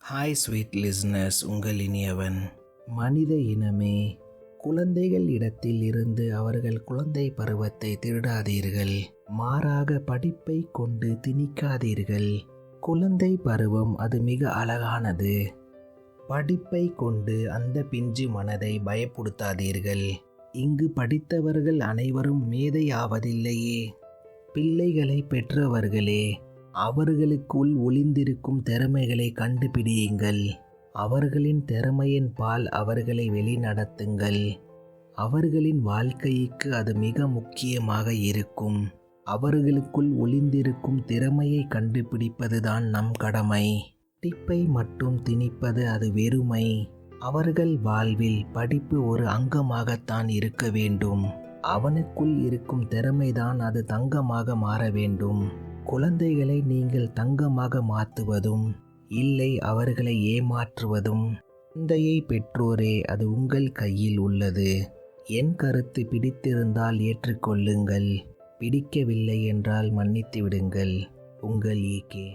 Hi sweet listeners, உங்கள் இனியவன். மனித இனமே, குழந்தைகள் இடத்தில் இருந்து அவர்கள் குழந்தை பருவத்தை திருடாதீர்கள். மாறாக படிப்பை கொண்டு திணிக்காதீர்கள். குழந்தை பருவம் அது மிக அழகானது. படிப்பை கொண்டு அந்த பிஞ்சு மனதை பயப்படுத்தாதீர்கள். இங்கு படித்தவர்கள் அனைவரும் மேதை ஆவதில்லையே. பிள்ளைகளை பெற்றவர்களே, அவர்களுக்குள் ஒளிந்திருக்கும் திறமைகளை கண்டுபிடியுங்கள். அவர்களின் திறமையின் பால் அவர்களை வெளிநடத்துங்கள். அவர்களின் வாழ்க்கைக்கு அது மிக முக்கியமாக இருக்கும். அவர்களுக்குள் ஒளிந்திருக்கும் திறமையை கண்டுபிடிப்பதுதான் நம் கடமை. படிப்பை மட்டும் திணிப்பது அது வெறுமை. அவர்கள் வாழ்வில் படிப்பு ஒரு அங்கமாகத்தான் இருக்க வேண்டும். அவனுக்குள் இருக்கும் திறமைதான் அது தங்கமாக மாற வேண்டும். குழந்தைகளை நீங்கள் தங்கமாக மாற்றுவதும் இல்லை அவர்களை ஏமாற்றுவதும் குழந்தையை பெற்றோரே, அது உங்கள் கையில் உள்ளது. என் கருத்து பிடித்திருந்தால் ஏற்றுக்கொள்ளுங்கள், பிடிக்கவில்லை என்றால் மன்னித்து விடுங்கள். உங்கள் ஈகே.